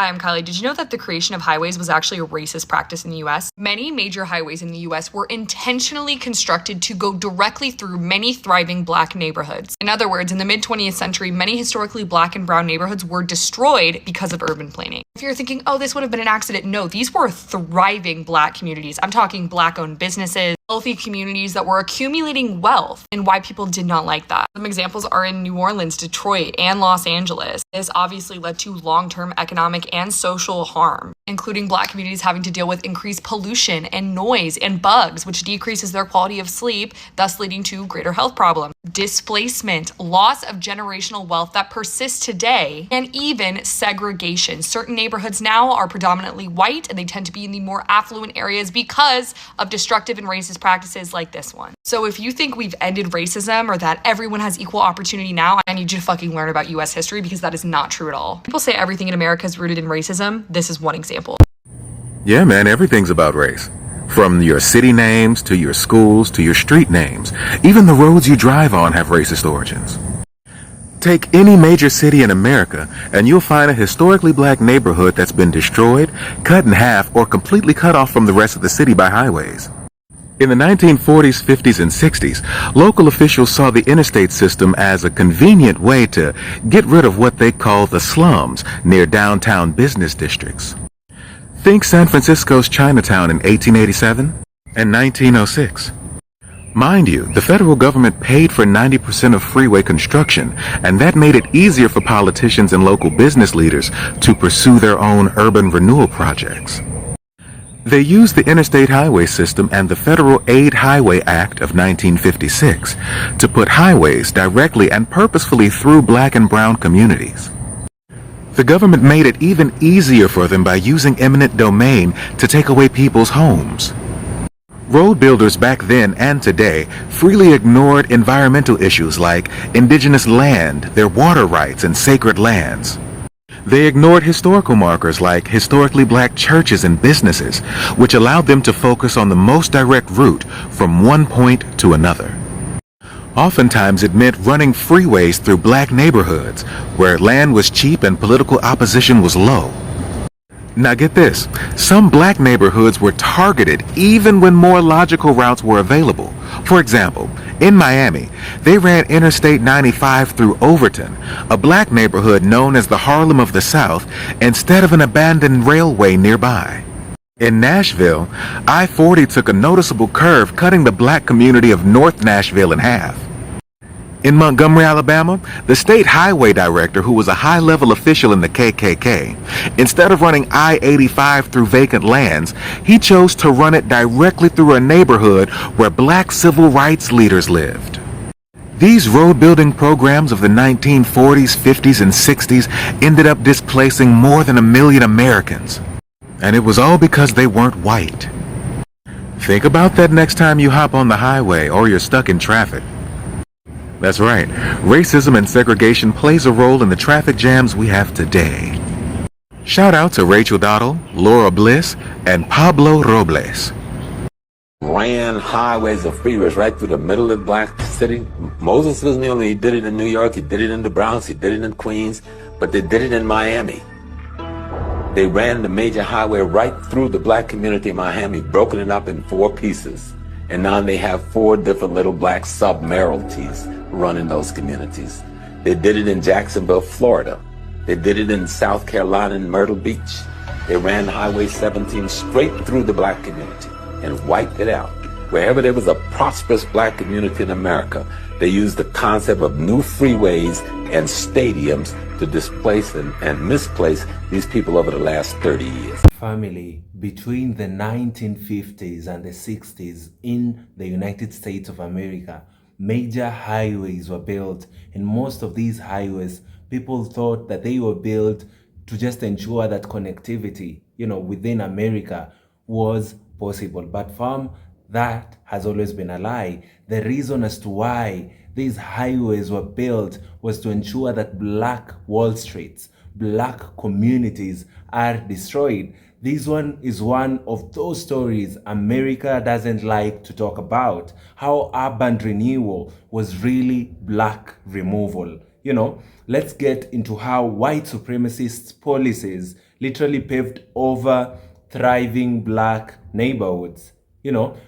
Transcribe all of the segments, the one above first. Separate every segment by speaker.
Speaker 1: Hi, I'm Kylie. Did you know that the creation of highways was actually a racist practice in the US? Many major highways in the US were intentionally constructed to go directly through many thriving Black neighborhoods. In other words, in the mid-20th century, many historically Black and brown neighborhoods were destroyed because of urban planning. If you're thinking, oh, this would have been an accident, no, these were thriving Black communities. I'm talking Black-owned businesses, wealthy communities that were accumulating wealth, and why people did not like that. Some examples are in New Orleans, Detroit, and Los Angeles. This obviously led to long-term economic and social harm, including Black communities having to deal with increased pollution and noise and bugs, which decreases their quality of sleep, thus leading to greater health problems, displacement, loss of generational wealth that persists today, and even segregation. Certain neighborhoods now are predominantly white, and they tend to be in the more affluent areas because of destructive and racist practices like this one. So if you think we've ended racism or that everyone has equal opportunity now, I need you to fucking learn about US history, because that is not true at all. People say everything in America is rooted in racism. This is one example.
Speaker 2: Yeah, man, everything's about race. From your city names, to your schools, to your street names. Even the roads you drive on have racist origins. Take any major city in America, and you'll find a historically Black neighborhood that's been destroyed, cut in half, or completely cut off from the rest of the city by highways. In the 1940s, 50s, and 60s, local officials saw the interstate system as a convenient way to get rid of what they call the slums near downtown business districts. Think San Francisco's Chinatown in 1887 and 1906. Mind you, the federal government paid for 90% of freeway construction, and that made it easier for politicians and local business leaders to pursue their own urban renewal projects. They used the Interstate Highway System and the Federal Aid Highway Act of 1956 to put highways directly and purposefully through Black and brown communities. The government made it even easier for them by using eminent domain to take away people's homes. Road builders back then and today freely ignored environmental issues like indigenous land, their water rights, and sacred lands. They ignored historical markers like historically Black churches and businesses, which allowed them to focus on the most direct route from one point to another. Oftentimes it meant running freeways through Black neighborhoods, where land was cheap and political opposition was low. Now get this, some Black neighborhoods were targeted even when more logical routes were available. For example, in Miami, they ran Interstate 95 through Overton, a Black neighborhood known as the Harlem of the South, instead of an abandoned railway nearby. In Nashville, I-40 took a noticeable curve, cutting the Black community of North Nashville in half. In Montgomery, Alabama, the state highway director, who was a high-level official in the KKK, instead of running I-85 through vacant lands, he chose to run it directly through a neighborhood where Black civil rights leaders lived. These road-building programs of the 1940s, 50s, and 60s ended up displacing more than 1 million Americans. And it was all because they weren't white. Think about that next time you hop on the highway or you're stuck in traffic. That's right, racism and segregation plays a role in the traffic jams we have today. Shout out to Rachel Dottle, Laura Bliss, and Pablo Robles.
Speaker 3: Ran highways or freeways right through the middle of the Black city. Moses wasn't the only, he did it in New York, he did it in the Bronx, he did it in Queens, but they did it in Miami. They ran the major highway right through the Black community in Miami, broken it up in 4 pieces. And now they have 4 different little Black sub-mayoralties running those communities. They did it in Jacksonville, Florida. They did it in South Carolina in Myrtle Beach. They ran Highway 17 straight through the Black community and wiped it out. Wherever there was a prosperous Black community in America, they used the concept of new freeways and stadiums to displace and misplace these people over the last 30 years.
Speaker 4: Family, between the 1950s and the 60s in the United States of America, major highways were built, and most of these highways, people thought that they were built to just ensure that connectivity, within America was possible. But fam, that has always been a lie. The reason as to why these highways were built was to ensure that Black Wall Streets, Black communities are destroyed. This one is one of those stories America doesn't like to talk about. How urban renewal was really Black removal. let's get into how white supremacist policies literally paved over thriving black neighborhoods.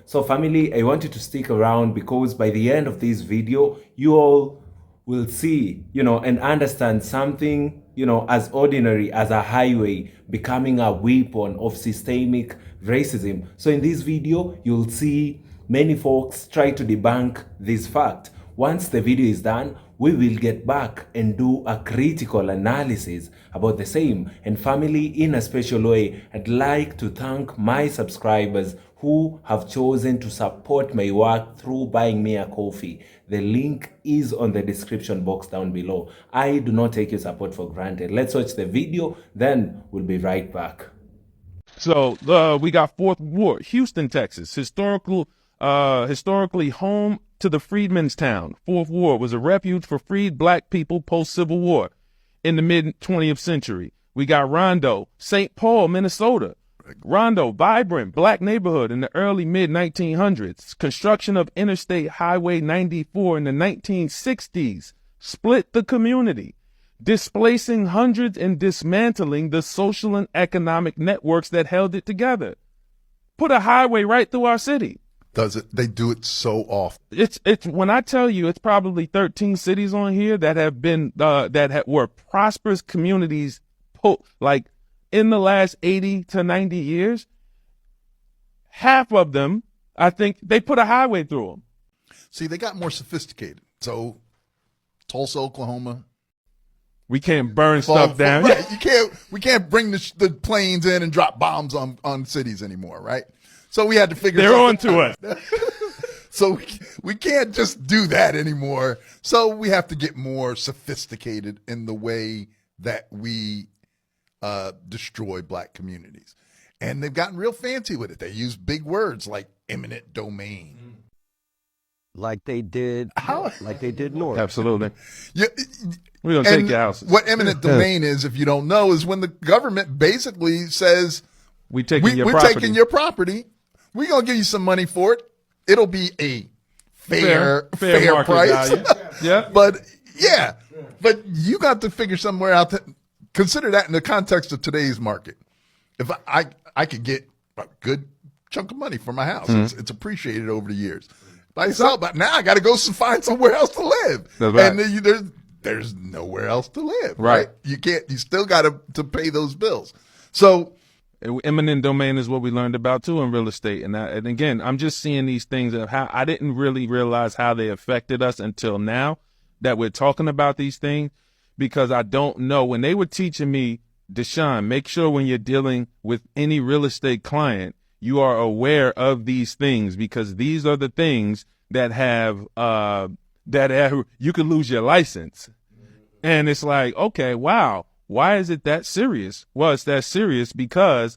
Speaker 4: So family, I want you to stick around because by the end of this video, you all will see, and understand something, as ordinary as a highway becoming a weapon of systemic racism. So in this video, you'll see many folks try to debunk this fact. Once the video is done, we will get back and do a critical analysis about the same. And family, in a special way, I'd like to thank my subscribers who have chosen to support my work through buying me a coffee. The link is on the description box down below. I do not take your support for granted. Let's watch the video, then we'll be right back.
Speaker 5: So we got Fourth Ward, Houston, Texas, historically home to the freedmen's town. Fourth Ward was a refuge for freed black people post-Civil War in the mid-20th century. We got Rondo, St. Paul, Minnesota. Rondo, vibrant black neighborhood in the early mid-1900s. Construction of Interstate Highway 94 in the 1960s split the community, displacing hundreds and dismantling the social and economic networks that held it together. Put a highway right through our city.
Speaker 6: Does it? They do it so often.
Speaker 5: It's when I tell you, it's probably 13 cities on here that have been were prosperous communities, like in the last 80 to 90 years. Half of them, I think, they put a highway through them.
Speaker 6: See, they got more sophisticated. So, Tulsa, Oklahoma.
Speaker 5: We can't burn stuff down.
Speaker 6: Right. We can't bring the planes in and drop bombs on cities anymore, right? So we had to figure.
Speaker 5: They're on to it.
Speaker 6: So we can't just do that anymore. So we have to get more sophisticated in the way that we destroy black communities. And they've gotten real fancy with it. They use big words like eminent domain.
Speaker 7: Like they did North.
Speaker 5: Absolutely.
Speaker 6: Yeah,
Speaker 5: We're going to take your houses.
Speaker 6: What eminent domain is, if you don't know, is when the government basically says,
Speaker 5: we're taking your
Speaker 6: property. We're going to give you some money for it. It'll be a fair price.
Speaker 5: Value. Yeah.
Speaker 6: But you got to figure somewhere out that, consider that in the context of today's market. If I could get a good chunk of money for my house, it's appreciated over the years. But now I got to go find somewhere else to live.
Speaker 5: That's right.
Speaker 6: And there's nowhere else to live. Right. You still got to pay those bills. So
Speaker 5: eminent domain is what we learned about too in real estate. And again, I'm just seeing these things of how I didn't really realize how they affected us until now that we're talking about these things, because I don't know. When they were teaching me, Deshaun, make sure when you're dealing with any real estate client, you are aware of these things, because these are the things that you could lose your license. And it's like, okay, wow. Why is it that serious? Well, it's that serious because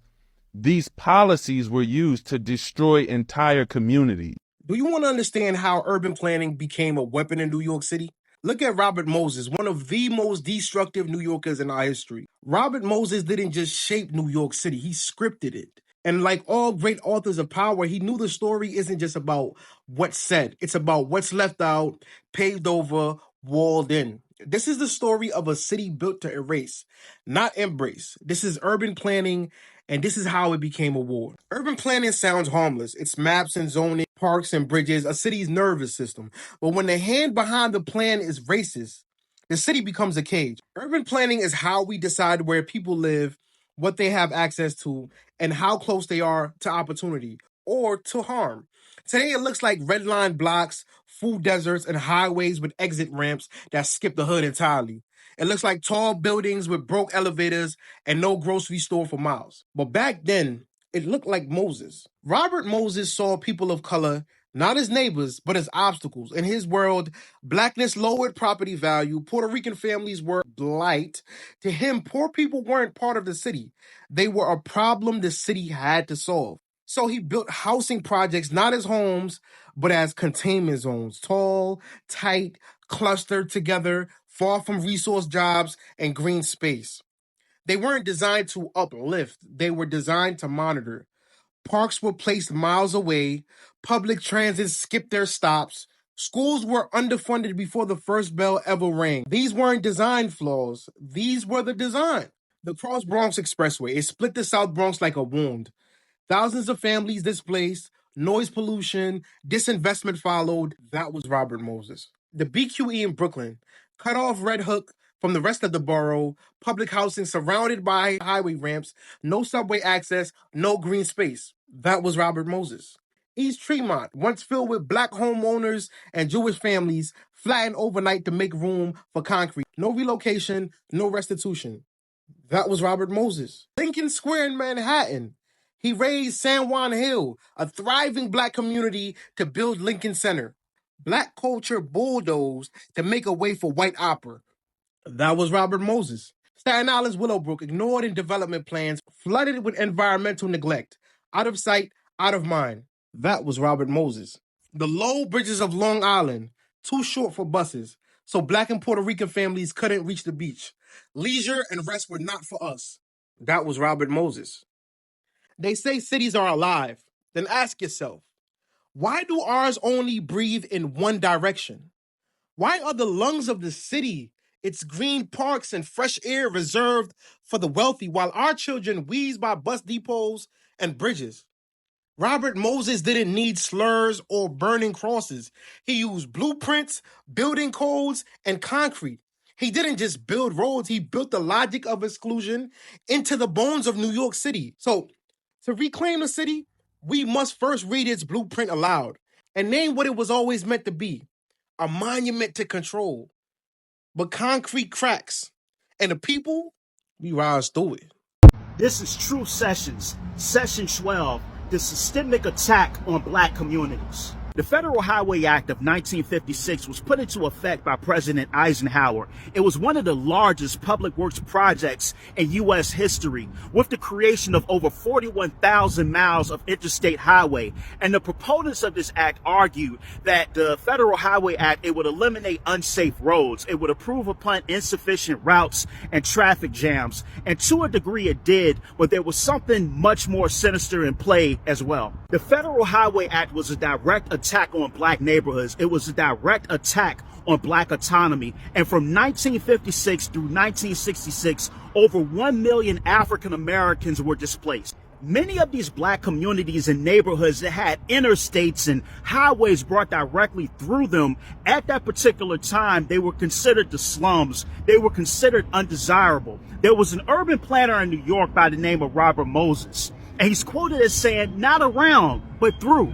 Speaker 5: these policies were used to destroy entire communities.
Speaker 8: Do you want to understand how urban planning became a weapon in New York City? Look at Robert Moses, one of the most destructive New Yorkers in our history. Robert Moses didn't just shape New York City, he scripted it. And like all great authors of power, he knew the story isn't just about what's said. It's about what's left out, paved over, walled in. This is the story of a city built to erase, not embrace. This is urban planning, and this is how it became a war. Urban planning sounds harmless. It's maps and zoning, parks and bridges, a city's nervous system. But when the hand behind the plan is racist, the city becomes a cage. Urban planning is how we decide where people live, what they have access to, and how close they are to opportunity or to harm. Today, it looks like redline blocks, food deserts, and highways with exit ramps that skip the hood entirely. It looks like tall buildings with broke elevators and no grocery store for miles. But back then, it looked like Moses. Robert Moses saw people of color not as neighbors, but as obstacles. In his world, blackness lowered property value. Puerto Rican families were blight. To him, poor people weren't part of the city. They were a problem the city had to solve. So he built housing projects not as homes, but as containment zones. Tall, tight, clustered together, far from resource jobs and green space. They weren't designed to uplift. They were designed to monitor. Parks were placed miles away. Public transit skipped their stops. Schools were underfunded before the first bell ever rang. These weren't design flaws. These were the design. The Cross Bronx Expressway, it split the South Bronx like a wound. Thousands of families displaced, noise pollution, disinvestment followed. That was Robert Moses. The BQE in Brooklyn cut off Red Hook from the rest of the borough, public housing surrounded by highway ramps, no subway access, no green space. That was Robert Moses. East Tremont, once filled with black homeowners and Jewish families, flattened overnight to make room for concrete. No relocation, no restitution. That was Robert Moses. Lincoln Square in Manhattan. He raised San Juan Hill, a thriving black community, to build Lincoln Center. Black culture bulldozed to make a way for white opera. That was Robert Moses. Staten Island's Willowbrook, ignored in development plans, flooded with environmental neglect. Out of sight, out of mind. That was Robert Moses. The low bridges of Long Island, too short for buses, so black and Puerto Rican families couldn't reach the beach. Leisure and rest were not for us. That was Robert Moses. They say cities are alive. Then ask yourself, why do ours only breathe in one direction? Why are the lungs of the city, its green parks and fresh air reserved for the wealthy, while our children wheeze by bus depots and bridges? Robert Moses didn't need slurs or burning crosses. He used blueprints, building codes, and concrete. He didn't just build roads, he built the logic of exclusion into the bones of New York City. So, to reclaim the city, we must first read its blueprint aloud and name what it was always meant to be: a monument to control. But concrete cracks, and the people, we rise through it.
Speaker 9: This is True Sessions, Session 12, the systemic attack on black communities. The Federal Highway Act of 1956 was put into effect by President Eisenhower. It was one of the largest public works projects in U.S. history, with the creation of over 41,000 miles of interstate highway. And the proponents of this act argued that the Federal Highway Act, it would eliminate unsafe roads. It would improve upon insufficient routes and traffic jams. And to a degree it did, but there was something much more sinister in play as well. The Federal Highway Act was a direct attack on black neighborhoods. It was a direct attack on black autonomy. And from 1956 through 1966, over 1 million African Americans were displaced. Many of these black communities and neighborhoods that had interstates and highways brought directly through them, at that particular time, they were considered the slums. They were considered undesirable. There was an urban planner in New York by the name of Robert Moses, and he's quoted as saying, "Not around, but through."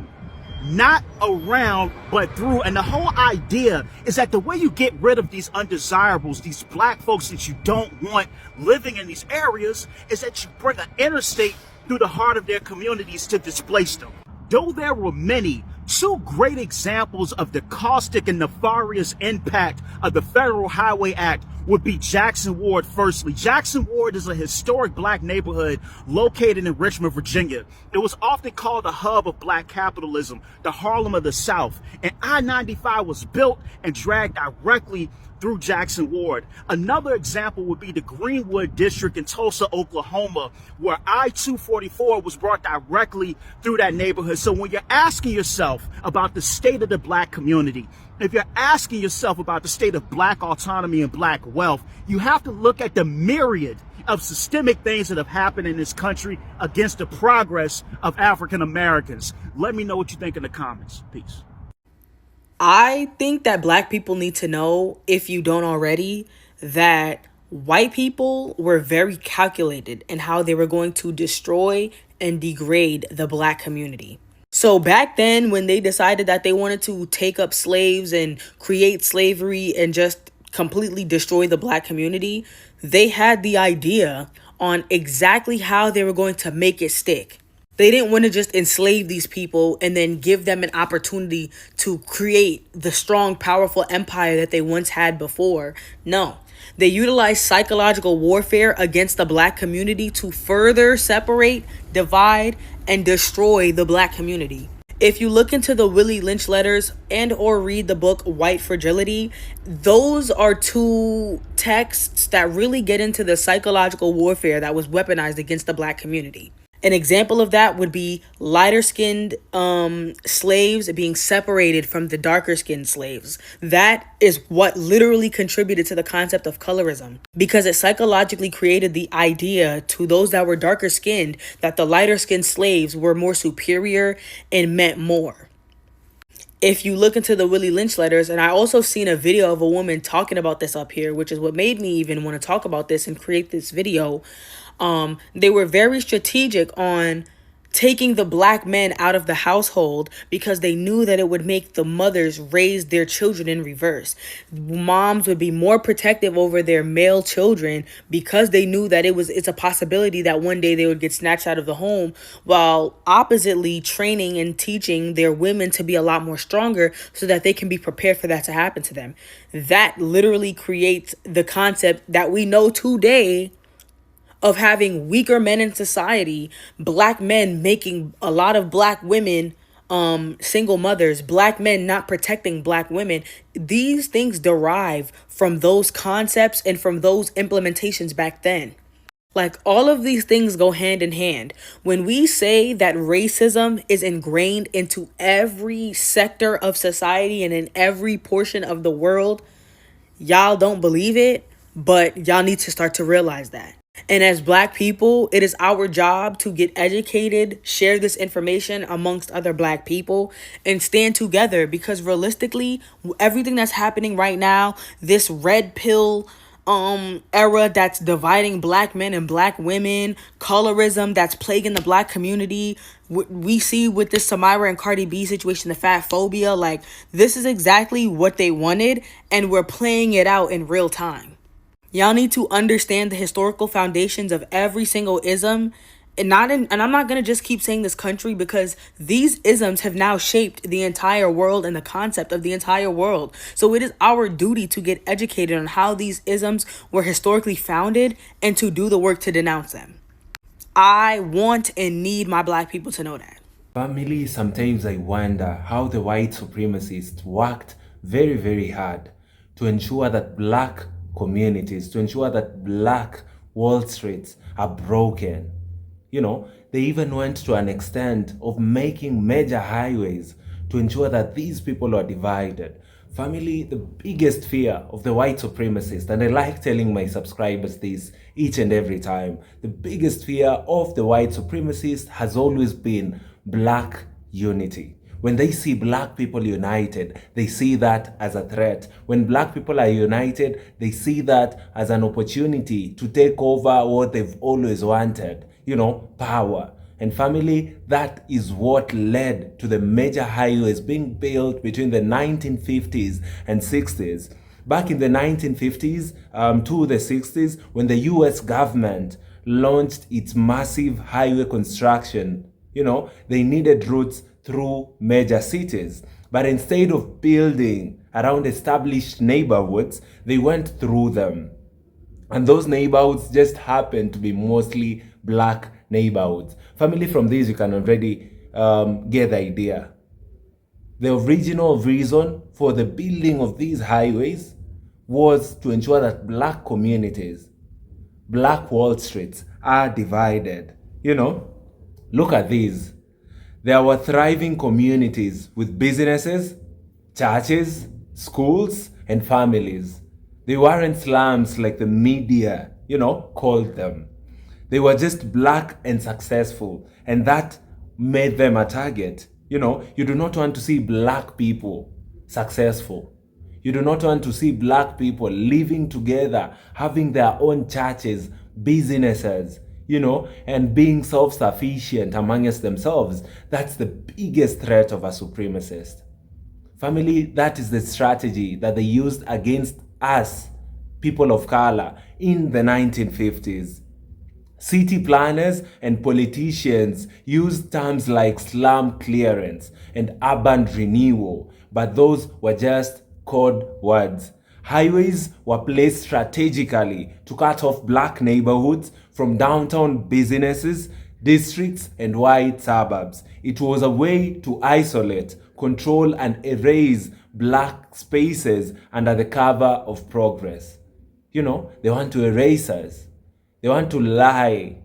Speaker 9: Not around, but through. And the whole idea is that the way you get rid of these undesirables, these black folks that you don't want living in these areas, is that you bring an interstate through the heart of their communities to displace them. Though there were many, two great examples of the caustic and nefarious impact of the Federal Highway Act would be Jackson Ward. Firstly, Jackson Ward is a historic black neighborhood located in Richmond, Virginia. It was often called the hub of black capitalism, the Harlem of the South. And I-95 was built and dragged directly through Jackson Ward. Another example would be the Greenwood District in Tulsa, Oklahoma, where I-244 was brought directly through that neighborhood. So when you're asking yourself about the state of the black community, if you're asking yourself about the state of black autonomy and black wealth, you have to look at the myriad of systemic things that have happened in this country against the progress of African Americans. Let me know what you think in the comments. Peace.
Speaker 10: I think that black people need to know, if you don't already, that white people were very calculated in how they were going to destroy and degrade the black community. So back then, when they decided that they wanted to take up slaves and create slavery and just completely destroy the black community, they had the idea on exactly how they were going to make it stick. They didn't want to just enslave these people and then give them an opportunity to create the strong, powerful empire that they once had before. No, they utilized psychological warfare against the black community to further separate, divide, and destroy the black community. If you look into the Willie Lynch letters and or read the book White Fragility, those are two texts that really get into the psychological warfare that was weaponized against the black community. An example of that would be lighter skinned slaves being separated from the darker skinned slaves. That is what literally contributed to the concept of colorism, because it psychologically created the idea to those that were darker skinned that the lighter skinned slaves were more superior and meant more. If you look into the Willie Lynch letters, and I also seen a video of a woman talking about this up here, which is what made me even want to talk about this and create this video. They were very strategic on taking the black men out of the household because they knew that it would make the mothers raise their children in reverse. Moms would be more protective over their male children because they knew that it's a possibility that one day they would get snatched out of the home, while oppositely training and teaching their women to be a lot more stronger so that they can be prepared for that to happen to them. That literally creates the concept that we know today of having weaker men in society, black men making a lot of black women single mothers, black men not protecting black women. These things derive from those concepts and from those implementations back then. Like, all of these things go hand in hand. When we say that racism is ingrained into every sector of society and in every portion of the world, y'all don't believe it, but y'all need to start to realize that. And as black people, it is our job to get educated, share this information amongst other black people, and stand together, because realistically, everything that's happening right now, this red pill era that's dividing black men and black women, colorism that's plaguing the black community, we see with this Samira and Cardi B situation, the fat phobia, like, this is exactly what they wanted, and we're playing it out in real time. Y'all need to understand the historical foundations of every single ism, and I'm not going to just keep saying this country, because these isms have now shaped the entire world and the concept of the entire world. So it is our duty to get educated on how these isms were historically founded and to do the work to denounce them. I want and need my black people to know that.
Speaker 4: Family, sometimes I wonder how the white supremacists worked very, very hard to ensure that black communities, to ensure that black Wall Streets are broken. You know, they even went to an extent of making major highways to ensure that these people are divided. Family, the biggest fear of the white supremacists, and I like telling my subscribers this each and every time, the biggest fear of the white supremacists has always been black unity. When they see black people united, they see that as a threat. When black people are united, they see that as an opportunity to take over what they've always wanted, power. And family, that is what led to the major highways being built between the 1950s and 60s. Back in the 1950s to the 60s, when the US government launched its massive highway construction, they needed routes through major cities. But instead of building around established neighborhoods, they went through them. And those neighborhoods just happened to be mostly black neighborhoods. Family, from this, you can already get the idea. The original reason for the building of these highways was to ensure that black communities, black Wall Streets are divided. Look at these. There were thriving communities with businesses, churches, schools, and families. They weren't slums like the media, called them. They were just black and successful, and that made them a target. You do not want to see black people successful. You do not want to see black people living together, having their own churches, businesses, and being self-sufficient amongst themselves. That's the biggest threat of a supremacist. Family, that is the strategy that they used against us, people of color, in the 1950s. City planners and politicians used terms like slum clearance and urban renewal, but those were just code words. Highways were placed strategically to cut off black neighborhoods from downtown businesses, districts, and wide suburbs. It was a way to isolate, control, and erase black spaces under the cover of progress. They want to erase us. They want to lie,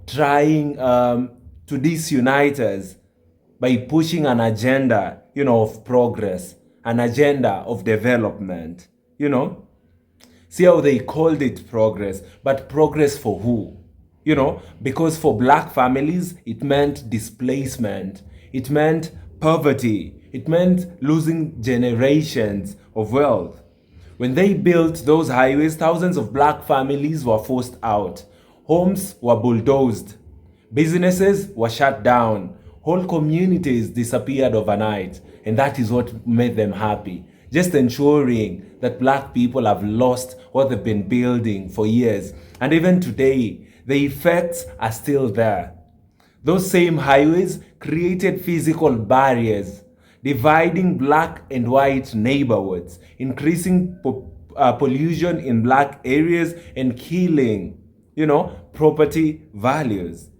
Speaker 4: trying to disunite us by pushing an agenda, of progress, an agenda of development, See how they called it progress, but progress for who? Because for black families, it meant displacement, it meant poverty, it meant losing generations of wealth. When they built those highways, thousands of black families were forced out. Homes were bulldozed. Businesses were shut down. Whole communities disappeared overnight. And that is what made them happy. Just ensuring that black people have lost what they've been building for years. And even today, the effects are still there. Those same highways created physical barriers, dividing black and white neighborhoods, increasing pollution in black areas, and killing, property values.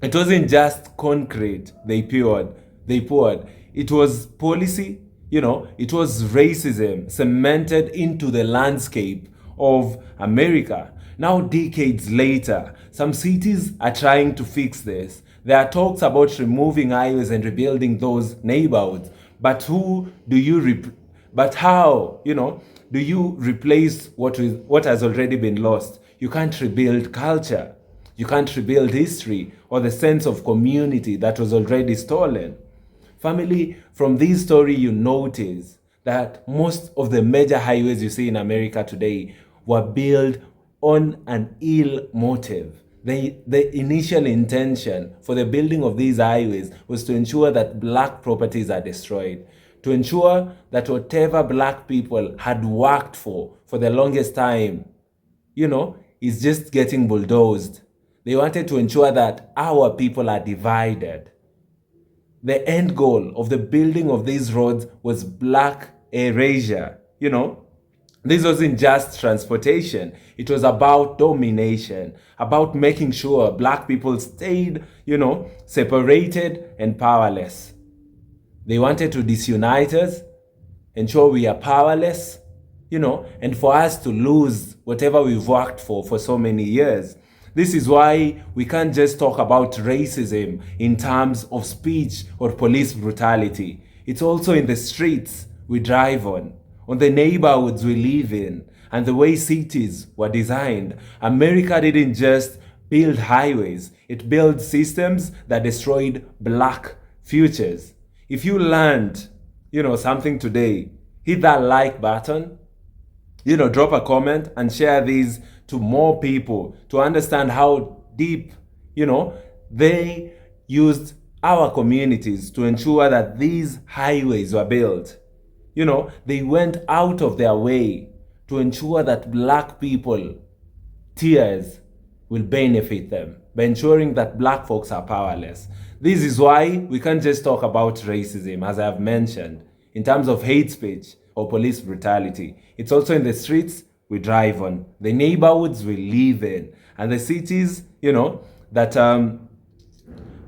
Speaker 4: It wasn't just concrete they poured. It was policy, it was racism cemented into the landscape of America. Now, decades later, some cities are trying to fix this. There are talks about removing highways and rebuilding those neighborhoods. But how, do you replace what has already been lost? You can't rebuild culture. You can't rebuild history or the sense of community that was already stolen. Family, from this story, you notice that most of the major highways you see in America today were built on an ill motive. The initial intention for the building of these highways was to ensure that black properties are destroyed, to ensure that whatever black people had worked for the longest time, is just getting bulldozed. They wanted to ensure that our people are divided. The end goal of the building of these roads was black erasure, This wasn't just transportation. It was about domination, about making sure black people stayed, separated and powerless. They wanted to disunite us, ensure we are powerless, and for us to lose whatever we've worked for so many years. This is why we can't just talk about racism in terms of speech or police brutality. It's also in the streets we drive on the neighborhoods we live in, and the way cities were designed. America didn't just build highways, it built systems that destroyed black futures. If you learned, something today, hit that like button, drop a comment and share these to more people to understand how deep, they used our communities to ensure that these highways were built. They went out of their way to ensure that black people, tears, will benefit them by ensuring that black folks are powerless. This is why we can't just talk about racism, as I have mentioned, in terms of hate speech or police brutality. It's also in the streets we drive on, the neighborhoods we live in, and the cities, that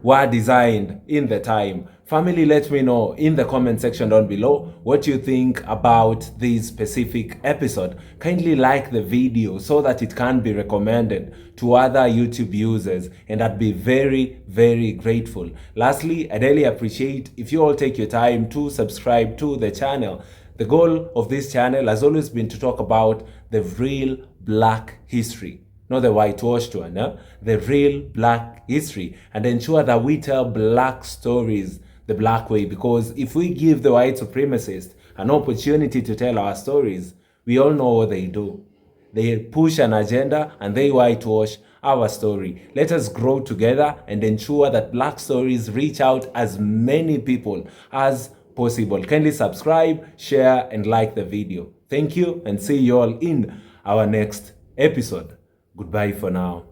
Speaker 4: were designed in the time. Family, let me know in the comment section down below what you think about this specific episode. Kindly like the video so that it can be recommended to other YouTube users, and I'd be very, very grateful. Lastly, I'd really appreciate if you all take your time to subscribe to the channel. The goal of this channel has always been to talk about the real black history, not the whitewashed one, the real black history, and ensure that we tell black stories the black way. Because if we give the white supremacists an opportunity to tell our stories, we all know what they do. They push an agenda and they whitewash our story. Let us grow together and ensure that black stories reach out as many people as possible. Kindly subscribe, share, and like the video. Thank you, and see you all in our next episode. Goodbye for now.